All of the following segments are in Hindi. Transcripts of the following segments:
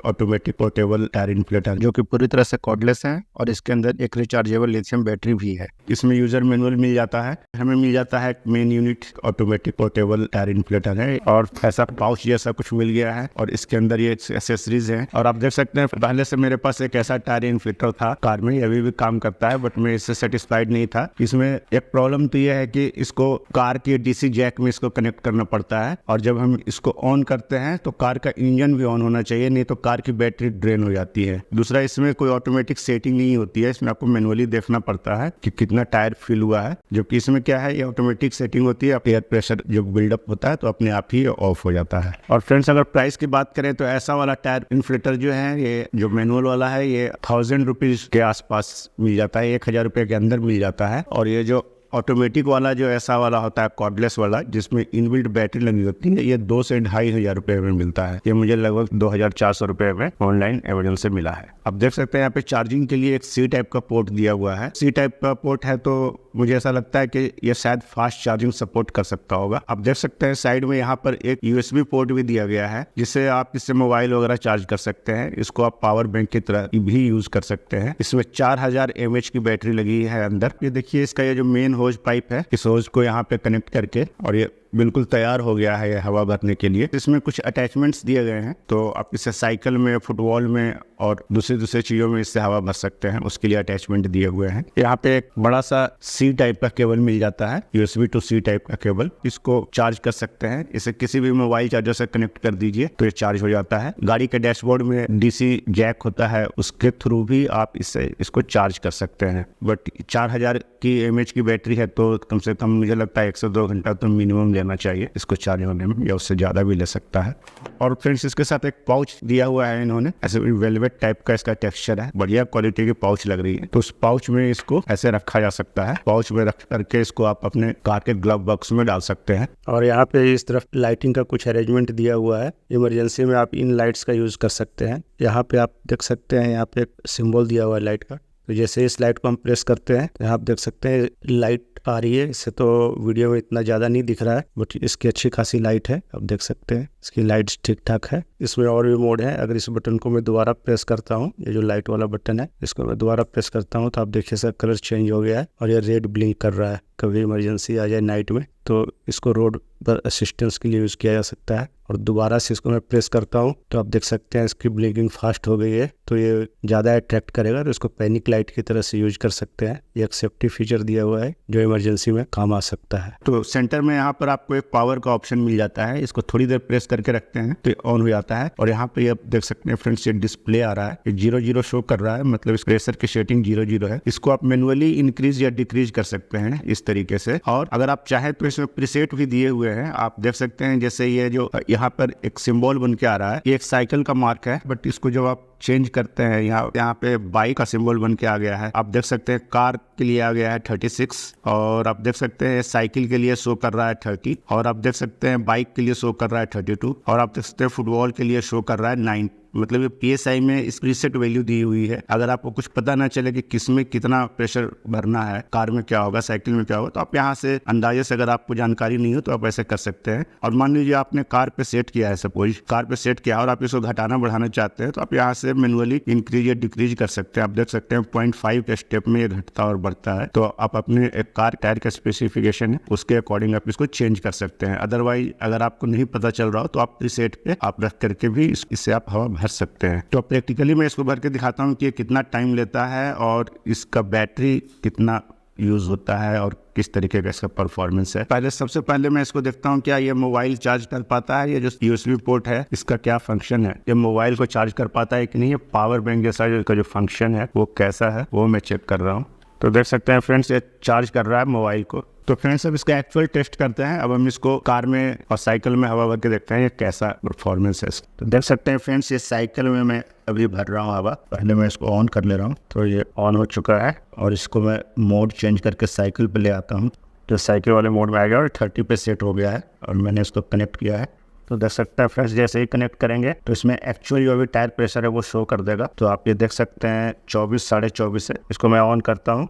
ऑटोमेटिक पोर्टेबल टायर इन्फ्लेटर जो कि पूरी तरह से कॉर्डलेस है और इसके अंदर एक रिचार्जेबल लिथियम बैटरी भी है। इसमें यूजर मैनुअल मिल जाता है, हमें मिल जाता है main unit automatic portable tyre inflator है और ऐसा पाउच जैसा कुछ मिल गया है और इसके अंदर ये एसेसरीज है। और आप देख सकते हैं पहले से मेरे पास एक ऐसा टायर इन्फ्लेटर था कार में, अभी भी काम करता है, बट मैं इससे सेटिस्फाइड नहीं था। इसमें एक प्रॉब्लम तो यह है कि इसको कार के डीसी जैक में इसको कनेक्ट करना पड़ता है और जब हम इसको ऑन करते हैं तो कार का इंजन भी ऑन होना चाहिए, नहीं तो कार की बैटरी ड्रेन हो जाती है। दूसरा, इसमें कोई ऑटोमेटिक सेटिंग नहीं होती है, इसमें आपको मैनुअली देखना पड़ता है कि कितना टायर फिल हुआ है, जबकि इसमें क्या है, ये ऑटोमेटिक सेटिंग होती है, एयर प्रेशर जो बिल्डअप होता है तो अपने आप ही ऑफ हो जाता है। और फ्रेंड्स, अगर प्राइस की बात करें तो ऐसा वाला टायर इन्फ्लेटर जो है, ये जो मैनुअल वाला है, ये 1000 रुपीज के आसपास मिल जाता है, 1000 रुपये के अंदर मिल जाता है। और ये जो ऑटोमेटिक वाला जो ऐसा वाला होता है कॉर्डलेस वाला जिसमें इनबिल्ट बैटरी लगी होती है, ये 2 से 2500 रुपये में मिलता है। ये मुझे लगभग 2400 रुपये में ऑनलाइन अमेज़न से मिला है। अब देख सकते हैं यहाँ पे चार्जिंग के लिए एक सी टाइप का पोर्ट दिया हुआ है। सी टाइप का पोर्ट है तो मुझे ऐसा लगता है कि ये शायद फास्ट चार्जिंग सपोर्ट कर सकता होगा। आप देख सकते हैं साइड में यहाँ पर एक यूएसबी पोर्ट भी दिया गया है जिससे आप इससे मोबाइल वगैरह चार्ज कर सकते हैं। इसको आप पावर बैंक की तरह भी यूज कर सकते हैं। इसमें 4000 mAh की बैटरी लगी है अंदर। ये देखिए, इसका ये जो मेन होज पाइप है, इस होज को यहाँ पे कनेक्ट करके और ये बिल्कुल तैयार हो गया है ये हवा भरने के लिए। इसमें कुछ अटैचमेंट्स दिए गए हैं तो आप इसे साइकिल में, फुटबॉल में और दूसरी चीज़ों में इससे हवा भर सकते हैं, उसके लिए अटैचमेंट दिए हुए हैं। यहाँ पे एक बड़ा सा सी टाइप का केबल मिल जाता है, USB टू सी टाइप का केबल। इसको चार्ज कर सकते हैं, इसे किसी भी मोबाइल चार्जर से कनेक्ट कर दीजिए तो ये चार्ज हो जाता है। गाड़ी के डैशबोर्ड में DC जैक होता है, उसके थ्रू भी आप इसको चार्ज कर सकते हैं। बट 4000 की mAh की बैटरी है तो कम से कम मुझे लगता है 1 से 2 घंटा तो मिनिमम लेना चाहिए इसको चार्ज होने में, या उससे ज़्यादा भी ले सकता है। और फ्रेंड्स, इसके साथ एक पाउच दिया हुआ है इन्होंने, ऐसे वेलवेट टाइप का इसका टेक्सचर है, बढ़िया क्वालिटी की पाउच लग रही है। तो उस पाउच में इसको ऐसे रखा जा सकता है, पाउच में रख करके इसको आप अपने कार के ग्लव बॉक्स में डाल सकते हैं। और यहाँ पे इस तरफ लाइटिंग का कुछ अरेंजमेंट दिया हुआ है, इमरजेंसी में आप इन लाइट्स का यूज कर सकते हैं। यहाँ पे आप देख सकते हैं, यहाँ पे एक सिंबल दिया हुआ है लाइट का, तो जैसे इस लाइट को हम प्रेस करते हैं तो यहाँ आप देख सकते हैं लाइट आ रही है। इससे तो वीडियो में इतना ज़्यादा नहीं दिख रहा है, बट इसकी अच्छी खासी लाइट है, आप देख सकते हैं इसकी लाइट्स ठीक ठाक है। इसमें और भी मोड है, अगर इस बटन को मैं दोबारा प्रेस करता हूँ, ये जो लाइट वाला बटन है इसको मैं दोबारा प्रेस करता हूँ तो आप देखिए इसका कलर चेंज हो गया है और ये रेड ब्लिंक कर रहा है। कभी इमरजेंसी आ जाए नाइट में तो इसको रोड पर असिस्टेंस के लिए यूज़ किया जा सकता है। और दोबारा से इसको मैं प्रेस करता हूँ तो आप देख सकते हैं इसकी ब्लिंकिंग फास्ट हो गई है, तो ये ज़्यादा अट्रैक्ट करेगा, तो इसको पैनिक लाइट की तरह से यूज कर सकते हैं। ये एक सेफ्टी फीचर दिया हुआ है जो इमरजेंसी में काम आ सकता है। तो सेंटर में यहाँ पर आपको एक पावर का ऑप्शन मिल जाता है, इसको थोड़ी देर प्रेस करके रखते हैं तो ऑन हो जाता है। और यहाँ पे आप देख सकते हैं फ्रेंड्स, ये डिस्प्ले आ रहा है, 0-0 शो कर रहा है, मतलब इस प्रेशर की सेटिंग 0-0 है। इसको आप मैनुअली इंक्रीज या डिक्रीज कर सकते हैं इस तरीके से। और अगर आप चाहें तो इसमें प्रीसेट भी दिए हुए हैं, आप देख सकते हैं। जैसे ये जो यहाँ पर एक सिंबल बन के आ रहा है, ये एक साइकिल का मार्क है, बट इसको जब आप चेंज करते हैं, यहाँ पे बाइक का सिंबल बन के आ गया है। आप देख सकते हैं कार के लिए आ गया है 36, और आप देख सकते हैं साइकिल के लिए शो कर रहा है 30, और आप देख सकते हैं बाइक के लिए शो कर रहा है 32, और आप देख सकते हैं फुटबॉल के लिए शो कर रहा है 9। मतलब ये PSI में इस प्रीसेट वैल्यू दी हुई है। अगर आपको कुछ पता ना चले कि किसमें कितना प्रेशर भरना है, कार में क्या होगा, साइकिल में क्या होगा, तो आप यहाँ से अंदाजे से, अगर आपको जानकारी नहीं हो तो आप ऐसे कर सकते हैं। और मान लीजिए आपने कार पे सेट किया है, सपोज कार पे सेट किया और आप इसको घटाना बढ़ाना चाहते हैं तो आप यहाँ से मैनुअली इंक्रीज या डिक्रीज कर सकते हैं। आप देख सकते हैं 0.5 के स्टेप में ये घटता और बढ़ता है। तो आप अपने एक कार टायर का स्पेसिफिकेशन है उसके अकॉर्डिंग आप इसको चेंज कर सकते हैं। अदरवाइज अगर आपको नहीं पता चल रहा हो तो आप प्रीसेट पे आप रख करके भी इससे आप हवा भर सकते हैं। तो प्रैक्टिकली मैं इसको भर के दिखाता हूँ कि ये कितना टाइम लेता है और इसका बैटरी कितना यूज होता है और किस तरीके का इसका परफॉर्मेंस है। सबसे पहले मैं इसको देखता हूँ क्या ये मोबाइल चार्ज कर पाता है। ये जो USB पोर्ट है इसका क्या फंक्शन है, ये मोबाइल को चार्ज कर पाता है कि नहीं, ये पावर बैंक जैसा जो इसका जो फंक्शन है वो कैसा है, वो मैं चेक कर रहा हूँ। तो देख सकते हैं फ्रेंड्स, ये चार्ज कर रहा है मोबाइल को। तो फ्रेंड्स, अब इसका एक्चुअल टेस्ट करते हैं। अब हम इसको कार में और साइकिल में हवा भर के देखते हैं ये कैसा परफॉर्मेंस है। तो देख सकते हैं फ्रेंड्स, ये साइकिल में मैं अभी भर रहा हूँ हवा। पहले मैं इसको ऑन कर ले रहा हूँ, तो ये ऑन हो चुका है और इसको मैं मोड चेंज करके साइकिल पे ले आता हूँ। तो साइकिल वाले मोड में आ गया और 30 पे सेट हो गया है और मैंने इसको कनेक्ट किया है। तो देख सकते हैं फ्रेंड्स, जैसे ही कनेक्ट करेंगे तो इसमें एक्चुअल जो भी टायर प्रेशर है वो शो कर देगा। तो आप ये देख सकते हैं 24, 24.5 है। इसको मैं ऑन करता हूँ।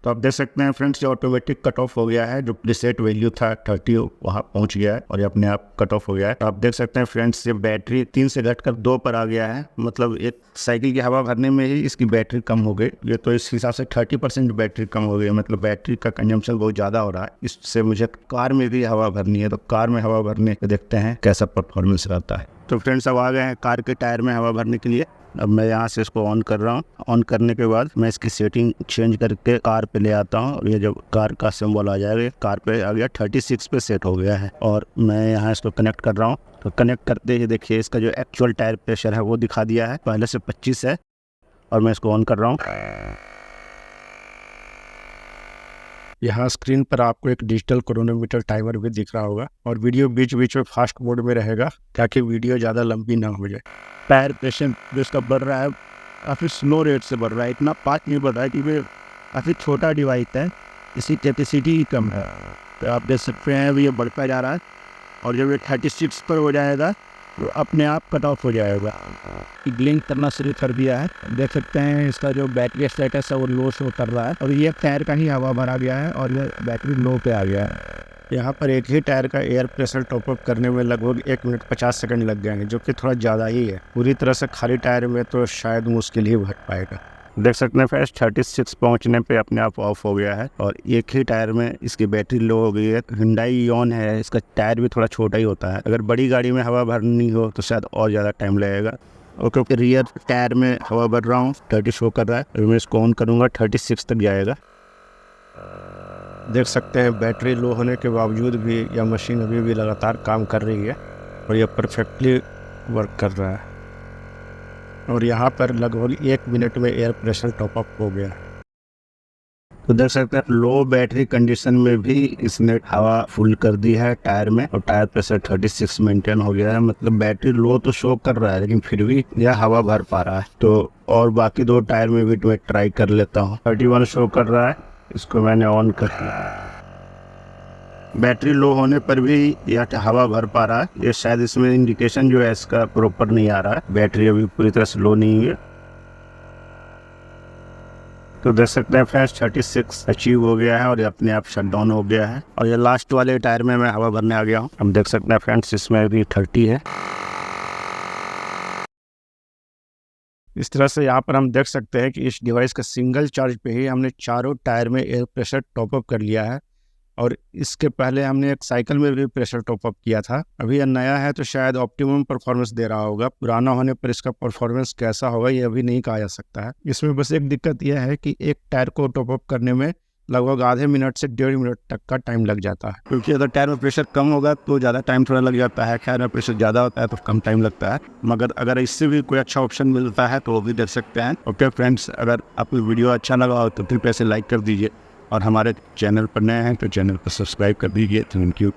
तो आप देख सकते हैं फ्रेंड्स, ये ऑटोमेटिक कट ऑफ हो गया है। जो प्रीसेट वैल्यू था 30 वहाँ पहुँच गया है और ये अपने आप कट ऑफ हो गया है। तो आप देख सकते हैं फ्रेंड्स, ये बैटरी 3 से घटकर 2 पर आ गया है। मतलब एक साइकिल की हवा भरने में ही इसकी बैटरी कम हो गई। ये तो इस हिसाब से 30% बैटरी कम हो गई। मतलब बैटरी का कंजम्पशन बहुत ज़्यादा हो रहा है। इससे मुझे कार में भी हवा भरनी है, तो कार में हवा भरने के देखते हैं कैसा परफॉर्मेंस रहता है। तो फ्रेंड्स, अब आ गए हैं कार के टायर में हवा भरने के लिए। अब मैं यहाँ से इसको ऑन कर रहा हूँ। ऑन करने के बाद मैं इसकी सेटिंग चेंज करके कार पे ले आता हूँ और ये जब कार का सिंबल आ जाएगा, कार पे आ गया, 36 पे सेट हो गया है। और मैं यहाँ इसको कनेक्ट कर रहा हूँ। तो कनेक्ट करते ही देखिए इसका जो एक्चुअल टायर प्रेशर है वो दिखा दिया है, पहले से 25 है। और मैं इसको ऑन कर रहा हूँ। यहाँ स्क्रीन पर आपको एक डिजिटल क्रोनोमीटर टाइमर भी दिख रहा होगा और वीडियो बीच बीच में फास्ट मोड में रहेगा ताकि वीडियो ज़्यादा लंबी ना हो जाए। टायर प्रेशर जो इसका बढ़ रहा है काफ़ी स्लो रेट से बढ़ रहा है, इतना फास्ट नहीं बढ़ रहा है क्योंकि काफ़ी छोटा डिवाइस है, इसकी कैपेसिटी ही कम है। तो आप देख सकते हैं अभी ये बढ़ता जा रहा है और जब ये 36 पर हो जाएगा तो अपने आप कट ऑफ हो जाएगा। ब्लिंक करना शुरू कर दिया है। देख सकते हैं इसका जो बैटरी स्टेटस है वो लो शो कर रहा है और ये टायर का ही हवा भरा गया है और ये बैटरी लो पे आ गया है। यहाँ पर एक ही टायर का एयर प्रेशर टॉपअप करने में लगभग 1 मिनट 50 सेकंड लग जाएंगे, जो कि थोड़ा ज़्यादा ही है। पूरी तरह से खाली टायर में तो शायद मुश्किल ही भर पाएगा। देख सकते हैं फ्रेंड्स, 36 पहुंचने पे अपने आप ऑफ हो गया है और एक ही टायर में इसकी बैटरी लो हो गई है। Hyundai Ion है, इसका टायर भी थोड़ा छोटा ही होता है। अगर बड़ी गाड़ी में हवा भरनी हो तो शायद और ज़्यादा टाइम लगेगा। ओके, रियर टायर में हवा भर रहा हूँ, 30 शो कर रहा है। अभी मैं इसको ऑन करूँगा, 36 तक जाएगा। देख सकते हैं बैटरी लो होने के बावजूद भी यह मशीन अभी भी लगातार काम कर रही है और यह परफेक्टली वर्क कर रहा है। और यहाँ पर लगभग 1 मिनट में एयर प्रेशर टॉपअप हो गया। तो देख सकते हैं लो बैटरी कंडीशन में भी इसने हवा फुल कर दी है टायर में और टायर प्रेशर 36 मेंटेन हो गया है। मतलब बैटरी लो तो शो कर रहा है लेकिन फिर भी यह हवा भर पा रहा है। तो और बाकी 2 टायर में भी मैं ट्राई कर लेता हूँ। 31 शो कर रहा है, इसको मैंने ऑन कर दिया। बैटरी लो होने पर भी यह हवा भर पा रहा है। ये शायद इसमें इंडिकेशन जो है इसका प्रॉपर नहीं आ रहा है, बैटरी अभी पूरी तरह से लो नहीं है। तो देख सकते हैं फ्रेंड्स, 36 अचीव हो गया है और ये अपने आप शट डाउन हो गया है। और ये लास्ट वाले टायर में मैं हवा भरने आ गया हूँ। हम देख सकते हैं फ्रेंड्स, इसमें भी 30 है। इस तरह से यहाँ पर हम देख सकते हैं कि इस डिवाइस का सिंगल चार्ज पे ही हमने चारों टायर में एयर प्रेशर टॉपअप कर लिया है। और इसके पहले हमने एक साइकिल में भी प्रेशर टॉपअप किया था। अभी यह नया है तो शायद ऑप्टिमम परफॉर्मेंस दे रहा होगा। पुराना होने पर इसका परफॉर्मेंस कैसा होगा ये अभी नहीं कहा जा सकता है। इसमें बस एक दिक्कत यह है कि एक टायर को टॉपअप करने में लगभग आधे मिनट से 1.5 मिनट तक का टाइम लग जाता है, क्योंकि अगर टायर में प्रेशर कम होगा तो ज़्यादा टाइम थोड़ा लग जाता है। टायर में प्रेशर ज़्यादा होता है तो कम टाइम लगता है। मगर अगर इससे भी कोई अच्छा ऑप्शन मिलता है तो वो भी देख सकते हैं। ओके फ्रेंड्स, अगर आपको वीडियो अच्छा लगा हो तो कृपया से लाइक कर दीजिए और हमारे चैनल पर नए हैं तो चैनल को सब्सक्राइब कर दीजिए। Thank you.